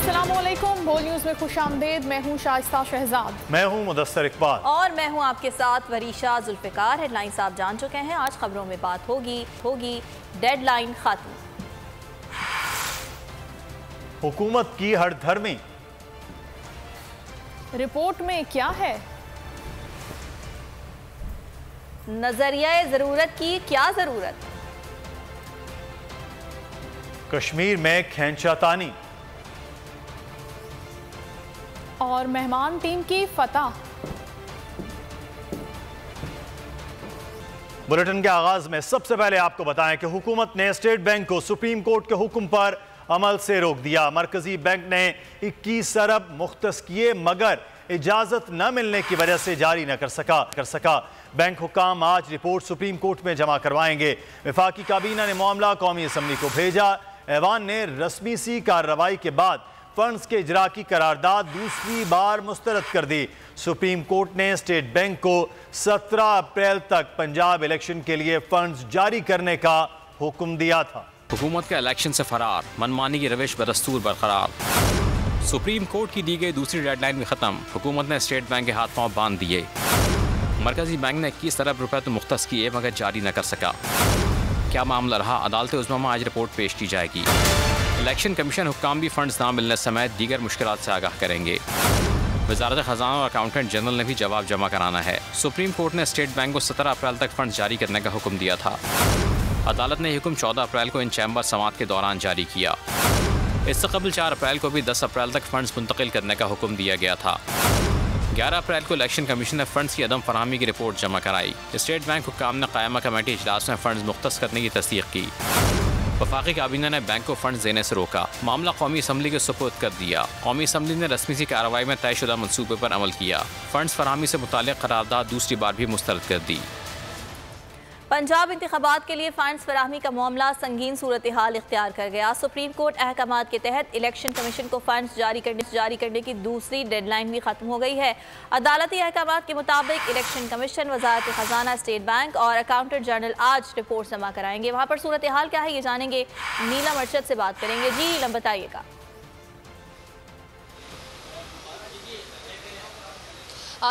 अस्सलामुअलैकुम, बोल न्यूज़ में खुशामदीद। मैं हूँ शाइस्ता शहजाद। मैं हूँ मुदस्सर इकबाल और मैं हूँ आपके साथ वरीशा जुल्फ़िकार। हेडलाइंस आप जान चुके हैं, आज खबरों में बात होगी डेडलाइन खत्म, हुकूमत की हठधर्मी, रिपोर्ट में क्या है, नजरिया ज़रूरत की क्या ज़रूरत, कश्मीर में खैंचातानी और मेहमान टीम की फतह। बुलेटिन के आगाज में सबसे पहले आपको बताएं कि हुकूमत ने स्टेट बैंक को सुप्रीम कोर्ट के हुक्म पर अमल से रोक दिया। मरकजी बैंक ने 21 अरब मुख्तस किए मगर इजाजत न मिलने की वजह से जारी न कर सका। बैंक हुकाम आज रिपोर्ट सुप्रीम कोर्ट में जमा करवाएंगे। वफाकी काबीना ने मामला कौमी असम्बली को भेजा। ऐवान ने रस्मी सी कार्रवाई के बाद फंड्स के इजरा की करारदाद दूसरी बार मुस्तरद कर दी। सुप्रीम कोर्ट ने स्टेट बैंक को 17 अप्रैल तक पंजाब इलेक्शन के लिए फंड्स जारी करने का हुक्म दिया था। हुकूमत का इलेक्शन से फरार, मनमानी की रविश बदस्तूर बरकरार। सुप्रीम कोर्ट की दी गई दूसरी डेडलाइन भी खत्म, हुकूमत ने स्टेट बैंक के हाथ पांव बांध दिए। मरकजी बैंक ने 21 अरब रुपए तो मुख्तस किए मगर जारी न कर सका। क्या मामला रहा, अदालत उज़्मा में आज रिपोर्ट पेश की जाएगी। इलेक्शन कमीशन हुक्काम भी फंड्स ना मिलने समेत दीगर मुश्किलात से आगाह करेंगे। वजारत खजाना और अकाउंटेंट जनरल ने भी जवाब जमा कराना है। सुप्रीम कोर्ट ने स्टेट बैंक को 17 अप्रैल तक फंड्स जारी करने का हुक्म दिया था। अदालत ने हुक्म 14 अप्रैल को इन चैम्बर समात के दौरान जारी किया। इससे कबल 4 अप्रैल को भी 10 अप्रैल तक फंड्स मुंतकिल करने का हुक्म दिया गया था। 11 अप्रैल को इलेक्शन कमीशन ने फंड्स की अदम फराहमी की रिपोर्ट जमा कराई। स्टेट बैंक हुक्काम ने कायमा कमेटी इजलास में फंड्स मुख्तस करने की तस्दीक की। वफाकी काबीना ने बैंक को फंड्स देने से रोका। मामला कौमी असम्बली के सुपुर्द कर दिया। कौमी असम्बली ने रस्मी सी कार्रवाई में तयशुदा मनसूबे पर अमल किया। फंड्स फराहमी से मुताल्लिक़ करारदाद दूसरी बार भी मुस्तरद कर दी। पंजाब इंतखाबात के लिए फंड्स फराहमी का मामला संगीन सूरत हाल इख्तियार कर गया। सुप्रीम कोर्ट अहकामात के तहत इलेक्शन कमीशन को फंड्स जारी करने की दूसरी डेडलाइन भी खत्म हो गई है। अदालती अहकामात के मुताबिक इलेक्शन कमीशन, वजारत खजाना, स्टेट बैंक और अकाउंटेंट जनरल आज रिपोर्ट जमा कराएंगे। वहाँ पर सूरत हाल क्या है ये जानेंगे, नीलम अरशद से बात करेंगे। जी नीलम, बताइएगा।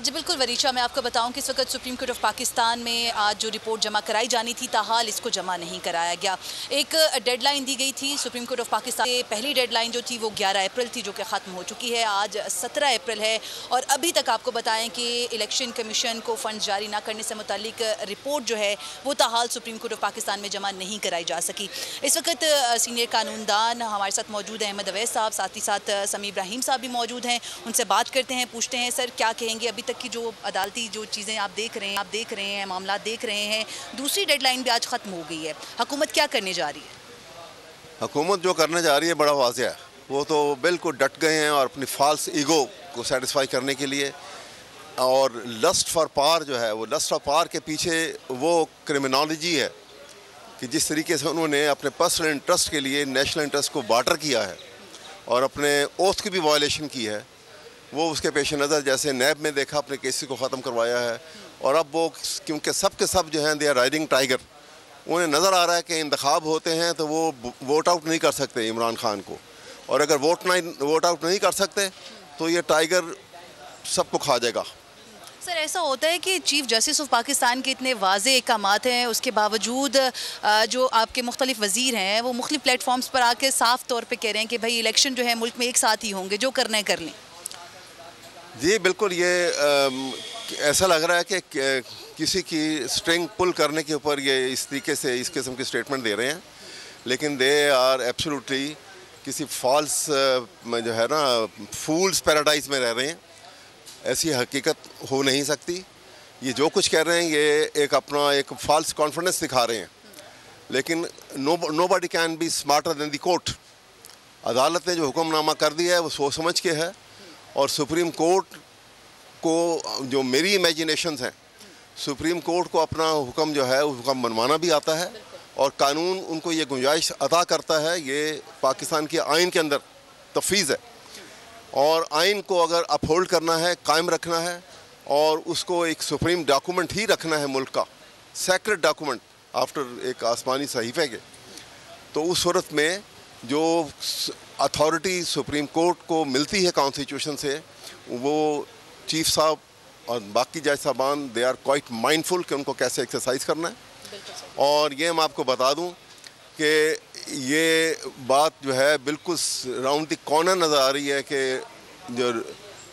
जी बिल्कुल वरीशा, मैं आपको बताऊं कि इस वक्त सुप्रीम कोर्ट ऑफ पाकिस्तान में आज जो रिपोर्ट जमा कराई जानी थी ताहाल इसको जमा नहीं कराया गया। एक डेडलाइन दी गई थी सुप्रीम कोर्ट ऑफ पाकिस्तान की। पहली डेडलाइन जो थी वो 11 अप्रैल थी जो कि ख़त्म हो चुकी है। आज 17 अप्रैल है और अभी तक आपको बताएं कि इलेक्शन कमीशन को फ़ंड जारी ना करने से मुतालिक रिपोर्ट जो है वो ताहाल सुप्रीम कोर्ट ऑफ पाकिस्तान में जमा नहीं कराई जा सकी। इस वक्त सीनियर कानूनदान हमारे साथ मौजूद हैं, अहमद अवैस साहब, साथ ही साथ समी इब्राहिम साहब भी मौजूद हैं। उनसे बात करते हैं, पूछते हैं सर क्या कहेंगे। अभी तक की जो अदालती जो चीज़ें आप देख रहे हैं, मामला देख रहे हैं, दूसरी डेडलाइन भी आज ख़त्म हो गई है। हुकूमत क्या करने जा रही है? हुकूमत जो करने जा रही है बड़ा वाज़ेह है। वो तो बिल्कुल डट गए हैं और अपनी फॉल्स ईगो को सेटिस्फाई करने के लिए और लस्ट फॉर पावर जो है, वो लस्ट फॉर पावर के पीछे वो क्रिमिनोलॉजी है कि जिस तरीके से उन्होंने अपने पर्सनल इंटरेस्ट के लिए नेशनल इंटरेस्ट को बार्टर किया है और अपने ओथ की भी वायलेशन की है। वो उसके पेश नज़र जैसे नैब में देखा अपने केसेस को ख़त्म करवाया है और अब वो क्योंकि सब के सब जो हैं दे आर राइडिंग टाइगर, उन्हें नज़र आ रहा है कि इंतखाब होते हैं तो वो वोट आउट नहीं कर सकते इमरान खान को, और अगर वोट आउट नहीं कर सकते तो ये टाइगर सबको खा जाएगा। सर ऐसा होता है कि चीफ जस्टिस ऑफ पाकिस्तान के इतने वाज़े अहकामात हैं, उसके बावजूद जो आपके मुख्तलिफ वज़ीर हैं वो मुख्तलिफ प्लेटफॉर्म्स पर आके साफ़ तौर पर कह रहे हैं कि भाई इलेक्शन जो है मुल्क में एक साथ ही होंगे, जो करना है कर लें। जी बिल्कुल, ये ऐसा लग रहा है कि किसी की स्ट्रिंग पुल करने के ऊपर ये इस तरीके से इस किस्म की स्टेटमेंट दे रहे हैं, लेकिन दे आर एब्सोल्युटली किसी फॉल्स जो है ना फूल्स पैराडाइज में रह रहे हैं। ऐसी हकीकत हो नहीं सकती। ये जो कुछ कह रहे हैं ये एक अपना एक फॉल्स कॉन्फिडेंस दिखा रहे हैं, लेकिन nobody can be smarter than the court. अदालत ने जो हुक्मनामा कर दिया है वो सोच समझ के है और सुप्रीम कोर्ट को जो मेरी इमेजिनेशंस हैं, सुप्रीम कोर्ट को अपना हुक्म जो है हुक्म मनवाना भी आता है और कानून उनको ये गुंजाइश अता करता है। ये पाकिस्तान के आइन के अंदर तफवीज़ है और आइन को अगर अपहोल्ड करना है, कायम रखना है और उसको एक सुप्रीम डॉक्यूमेंट ही रखना है मुल्क का, सेक्रेट डॉक्यूमेंट आफ्टर एक आसमानी सहीफ़े के, तो उस सूरत में जो अथॉरिटी सुप्रीम कोर्ट को मिलती है कॉन्स्टिट्यूशन से, वो चीफ साहब और बाकी जज साहबान दे आर क्वाइट माइंडफुल कि उनको कैसे एक्सरसाइज करना है। और ये मैं आपको बता दूं कि ये बात जो है बिल्कुल राउंड द कॉर्नर नज़र आ रही है कि जो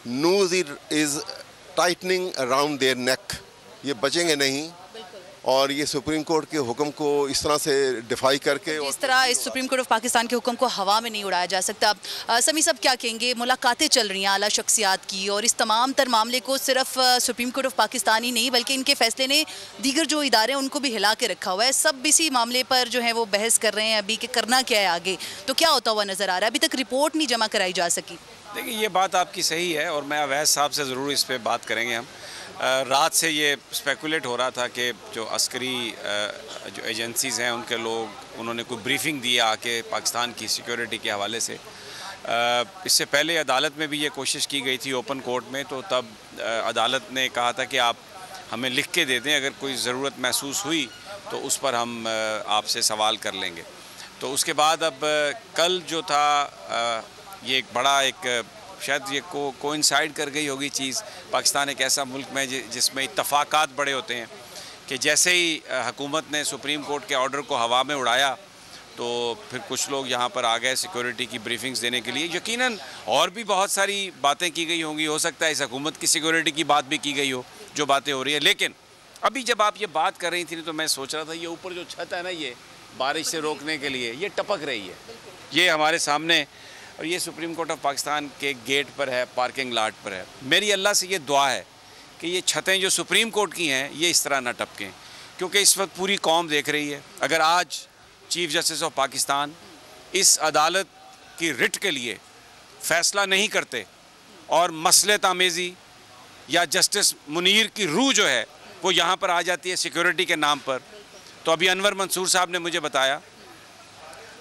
news is tightening around their neck, ये बचेंगे नहीं और ये सुप्रीम कोर्ट के हुक्म को इस तरह से डिफाई करके इस तरह इस सुप्रीम कोर्ट ऑफ पाकिस्तान के हुक्म को हवा में नहीं उड़ाया जा सकता। समी साहब क्या कहेंगे, मुलाकातें चल रही हैं आला शख्सियात की और इस तमाम तर मामले को सिर्फ सुप्रीम कोर्ट ऑफ पाकिस्तान ही नहीं बल्कि इनके फैसले ने दीगर जो इदारे हैं उनको भी हिला के रखा हुआ है, सब इसी मामले पर जो है वो बहस कर रहे हैं अभी कि करना क्या है आगे, तो क्या होता हुआ नज़र आ रहा है? अभी तक रिपोर्ट नहीं जमा कराई जा सकी। देखिए ये बात आपकी सही है और मैं अवैध साहब से ज़रूर इस पर बात करेंगे हम। रात से ये स्पेकुलेट हो रहा था कि जो अस्करी जो एजेंसीज़ हैं उनके लोग उन्होंने कोई ब्रीफिंग दी आके पाकिस्तान की सिक्योरिटी के हवाले से। इससे पहले अदालत में भी ये कोशिश की गई थी ओपन कोर्ट में, तो तब अदालत ने कहा था कि आप हमें लिख के दे दें, अगर कोई ज़रूरत महसूस हुई तो उस पर हम आपसे सवाल कर लेंगे। तो उसके बाद अब कल जो था ये एक बड़ा एक शायद ये कोइंसाइड कर गई होगी चीज़। पाकिस्तान एक ऐसा मुल्क में जिसमें इत्तफाकात बड़े होते हैं कि जैसे ही हुकूमत ने सुप्रीम कोर्ट के ऑर्डर को हवा में उड़ाया तो फिर कुछ लोग यहाँ पर आ गए सिक्योरिटी की ब्रीफिंग्स देने के लिए। यकीनन और भी बहुत सारी बातें की गई होंगी, हो सकता है इस हुकूमत की सिक्योरिटी की बात भी की गई हो जो बातें हो रही है। लेकिन अभी जब आप ये बात कर रही थी तो मैं सोच रहा था ये ऊपर जो छत है ना, ये बारिश से रोकने के लिए ये टपक रही है, ये हमारे सामने, और ये सुप्रीम कोर्ट ऑफ पाकिस्तान के गेट पर है, पार्किंग लॉट पर है। मेरी अल्लाह से ये दुआ है कि ये छतें जो सुप्रीम कोर्ट की हैं ये इस तरह ना टपकें, क्योंकि इस वक्त पूरी कौम देख रही है। अगर आज चीफ जस्टिस ऑफ पाकिस्तान इस अदालत की रिट के लिए फ़ैसला नहीं करते और मसले तामेज़ी या जस्टिस मुनीर की रूह जो है वो यहाँ पर आ जाती है सिक्योरिटी के नाम पर, तो अभी अनवर मंसूर साहब ने मुझे बताया,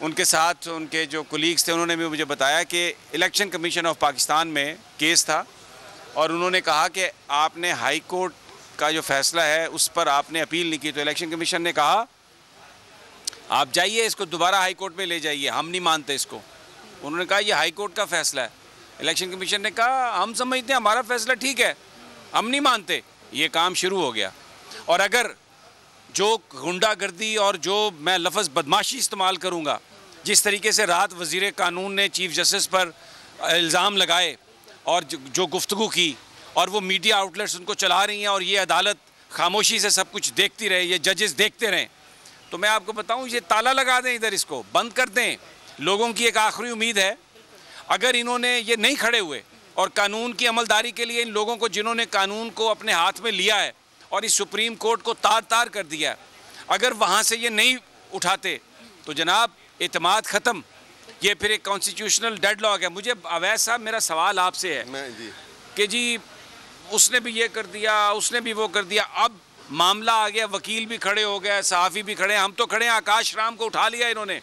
उनके साथ उनके जो कोलीग्स थे उन्होंने भी मुझे बताया कि इलेक्शन कमीशन ऑफ पाकिस्तान में केस था और उन्होंने कहा कि आपने हाई कोर्ट का जो फैसला है उस पर आपने अपील नहीं की, तो इलेक्शन कमीशन ने कहा आप जाइए इसको दोबारा हाई कोर्ट में ले जाइए, हम नहीं मानते इसको। उन्होंने कहा ये हाई कोर्ट का फैसला है। इलेक्शन कमीशन ने कहा हम समझते हैं हमारा फैसला ठीक है, हम नहीं मानते। ये काम शुरू हो गया। और अगर जो गुंडागर्दी और जो मैं लफ्ज़ बदमाशी इस्तेमाल करूँगा, जिस तरीके से रात वज़ीर कानून ने चीफ जस्टिस पर इल्ज़ाम लगाए और जो गुफ्तगू की और वो मीडिया आउटलेट्स उनको चला रही हैं और ये अदालत खामोशी से सब कुछ देखती रहे, ये जजेस देखते रहें, तो मैं आपको बताऊं ये ताला लगा दें, इधर इसको बंद कर दें। लोगों की एक आखिरी उम्मीद है, अगर इन्होंने ये नहीं खड़े हुए और कानून की अमलदारी के लिए इन लोगों को जिन्होंने कानून को अपने हाथ में लिया है और इस सुप्रीम कोर्ट को तार तार कर दिया है, अगर वहाँ से ये नहीं उठाते तो जनाब एतमाद ख़त्म, ये फिर एक कॉन्स्टिट्यूशनल डेडलॉक है। मुझे अवैध साहब मेरा सवाल आपसे है कि जी उसने भी ये कर दिया, उसने भी वो कर दिया, अब मामला आ गया, वकील भी खड़े हो गए, सहाफ़ी भी खड़े, हम तो खड़े हैं, आकाश राम को उठा लिया इन्होंने,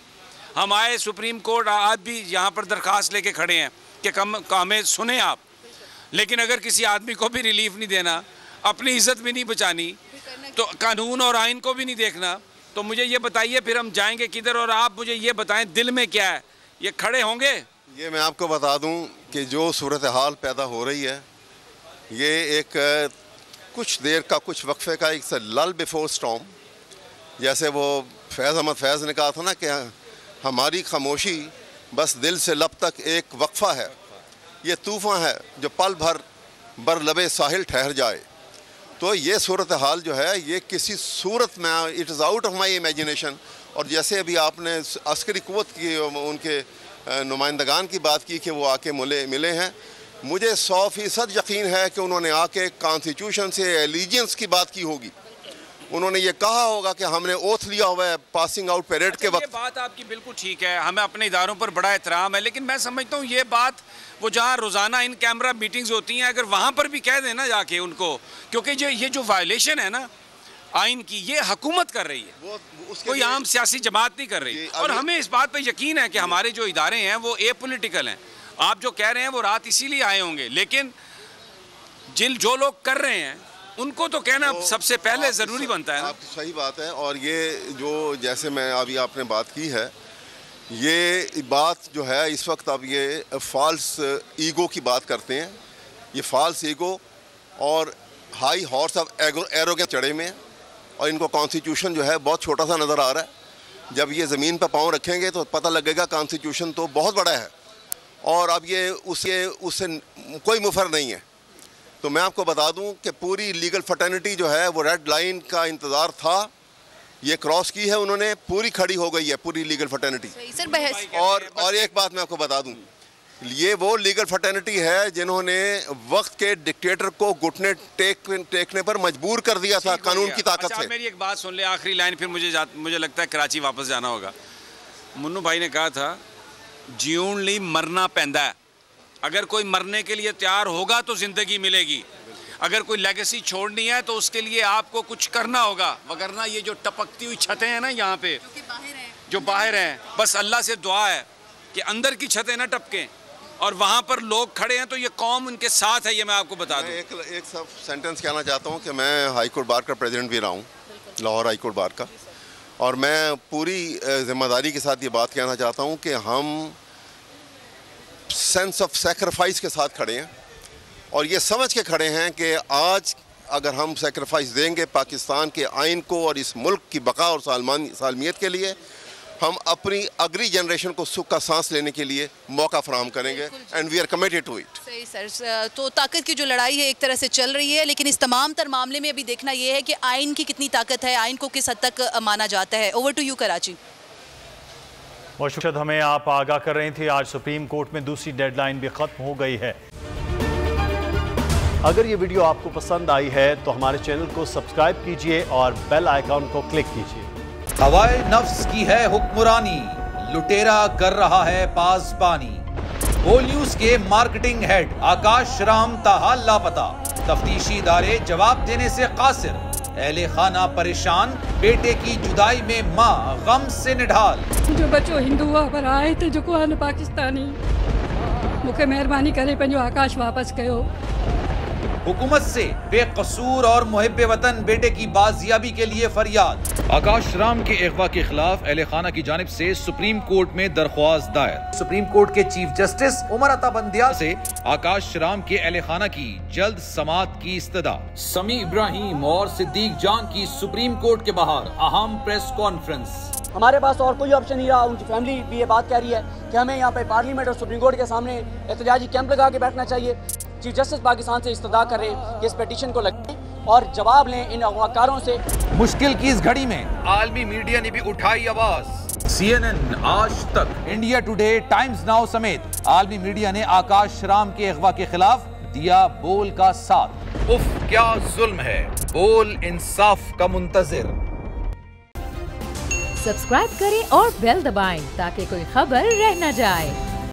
हम आए सुप्रीम कोर्ट, आज भी यहाँ पर दरख्वास्त लेके खड़े हैं कि हमें सुने आप, लेकिन अगर किसी आदमी को भी रिलीफ नहीं देना, अपनी इज़्ज़त भी नहीं बचानी, तो कानून और आइन को भी नहीं देखना, तो मुझे ये बताइए फिर हम जाएंगे किधर? और आप मुझे ये बताएं दिल में क्या है, ये खड़े होंगे? ये मैं आपको बता दूं कि जो सूरत हाल पैदा हो रही है ये एक कुछ देर का, कुछ वक्फे का एक लल बिफोर स्टॉर्म, जैसे वो फैज़ अहमद फैज़ ने कहा था ना कि हमारी खामोशी बस दिल से लब तक एक वक्फा है, ये तूफ़ान है जो पल भर बर लबे साहिल ठहर जाए। तो ये सूरत हाल जो है ये किसी सूरत में it is out of my imagination. और जैसे अभी आपने अस्करी क़ुव्वत की उनके नुमाइंदगान की बात की कि वो आके मिले हैं, मुझे 100% यकीन है कि उन्होंने आके कॉन्स्टिट्यूशन से एलिजेंस की बात की होगी, उन्होंने ये कहा होगा कि हमने ओथ लिया हुआ है पासिंग आउट परेड के वक्त। ये बात आपकी बिल्कुल ठीक है, हमें अपने इदारों पर बड़ा एहतराम है, लेकिन मैं समझता हूँ ये बात वो जहाँ रोज़ाना इन कैमरा मीटिंग्स होती हैं, अगर वहाँ पर भी कह देना जाके उनको, क्योंकि जो ये जो वायलेशन है ना आइन की, ये हुकूमत कर रही है, कोई आम सियासी जमात नहीं कर रही। और हमें इस बात पर यकीन है कि हमारे जो इदारे हैं वो एपॉलिटिकल हैं। आप जो कह रहे हैं वो रात इसीलिए आए होंगे, लेकिन जो लोग कर रहे हैं उनको तो कहना सबसे पहले ज़रूरी बनता है ना। आपकी सही बात है। और ये जो जैसे मैं अभी आपने बात की है ये बात जो है इस वक्त अब ये फॉल्स ईगो की बात करते हैं। ये फॉल्स ईगो और हाई हॉर्स ऑफ एरोगेंस चढ़े में है और इनको कॉन्स्टिट्यूशन जो है बहुत छोटा सा नज़र आ रहा है। जब ये ज़मीन पर पाँव रखेंगे तो पता लगेगा कॉन्स्टिट्यूशन तो बहुत बड़ा है और अब ये उससे कोई मुफर नहीं है। तो मैं आपको बता दूं कि पूरी लीगल फटर्निटी जो है वो रेड लाइन का इंतज़ार था, ये क्रॉस की है उन्होंने, पूरी खड़ी हो गई है पूरी लीगल फटर्निटी। और एक बात मैं आपको बता दूं, ये वो लीगल फटर्निटी है जिन्होंने वक्त के डिक्टेटर को घुटने टेकने पर मजबूर कर दिया था कानून की ताकत से। मेरी एक बात सुन ले, आखिरी लाइन, फिर मुझे लगता है कराची वापस जाना होगा। मुन्नू भाई ने कहा था जीवन ली मरना पैंदा है। अगर कोई मरने के लिए तैयार होगा तो ज़िंदगी मिलेगी। अगर कोई लेगेसी छोड़नी है तो उसके लिए आपको कुछ करना होगा, वगरना ये जो टपकती हुई छतें हैं ना यहाँ पे जो बाहर हैं, बस अल्लाह से दुआ है कि अंदर की छतें ना टपकें और वहाँ पर लोग खड़े हैं तो ये कौम उनके साथ है। ये मैं आपको बता दूँ। एक सब सेंटेंस कहना चाहता हूँ कि मैं हाई कोर्ट बार का प्रेसिडेंट भी रहा हूँ, लाहौर हाई कोर्ट बार का, और मैं पूरी जिम्मेदारी के साथ ये बात कहना चाहता हूँ कि हम सेंस ऑफ सेक्रीफाइस के साथ खड़े हैं और ये समझ के खड़े हैं कि आज अगर हम सेक्रीफाइस देंगे पाकिस्तान के आइन को और इस मुल्क की बका और सालमियत के लिए, हम अपनी अगली जनरेशन को सुख का सांस लेने के लिए मौका फराहम करेंगे and we are committed to it. सही सर, तो ताकत की जो लड़ाई है एक तरह से चल रही है, लेकिन इस तमाम तर मामले में अभी देखना यह है कि आइन की कितनी ताकत है, आइन को किस हद तक माना जाता है। Over to you Karachi. मुर्शद, हमें आप आगाह कर रही थी, आज सुप्रीम कोर्ट में दूसरी डेडलाइन भी खत्म हो गई है। अगर ये वीडियो आपको पसंद आई है तो हमारे चैनल को सब्सक्राइब कीजिए और बेल आइकॉन को क्लिक कीजिए। हवाए नफ्स की है हुक्मरानी, लुटेरा कर रहा है पासबानी। बोल न्यूज के मार्केटिंग हेड आकाश राम ताहाल लापता, तफ्तीशी इदारे जवाब देने से कासिर। अहले खाना परेशान, बेटे की जुदाई में माँ गम से निढाल। जो बच्चों हिंदू पर आए थे जो को पाकिस्तानी, मुझे मेहरबानी करे पंहिंजो आकाश वापस कयो। हुकूमत से बेकसूर और मुहिब्बे वतन बेटे की बाजियाबी के लिए फरियाद। आकाश राम के अगवा के खिलाफ अहले खाना की जानिब से सुप्रीम कोर्ट में दरख्वास्त दायर। सुप्रीम कोर्ट के चीफ जस्टिस उमर अता बंदियाल से आकाश राम के अहले खाना की जल्द समाअत की इस्तदा। समी इब्राहिम और सिद्दीक जान की सुप्रीम कोर्ट के बाहर अहम प्रेस कॉन्फ्रेंस। हमारे पास और कोई ऑप्शन नहीं रहा। उनकी फैमिली भी ये बात कह रही है कि हमें यहाँ पे पार्लियामेंट और सुप्रीम कोर्ट के सामने एहतजाजी कैंप लगा के बैठना चाहिए। चीफ जस्टिस पाकिस्तान से इस्तदा कर रहे हैं कि इस पिटीशन को लगाएं और जवाब लें इन अगवाकारों से। मुश्किल की इस घड़ी में आलमी मीडिया ने भी उठाई आवाज। CNN, आज तक, इंडिया टुडे, टाइम्स नाउ समेत आलमी मीडिया ने आकाश राम के अगवा के खिलाफ दिया बोल का साथ। उफ क्या जुल्म है, बोल इंसाफ का मुंतजिर। सब्सक्राइब करें और बेल दबाएं ताकि कोई खबर रह न जाए।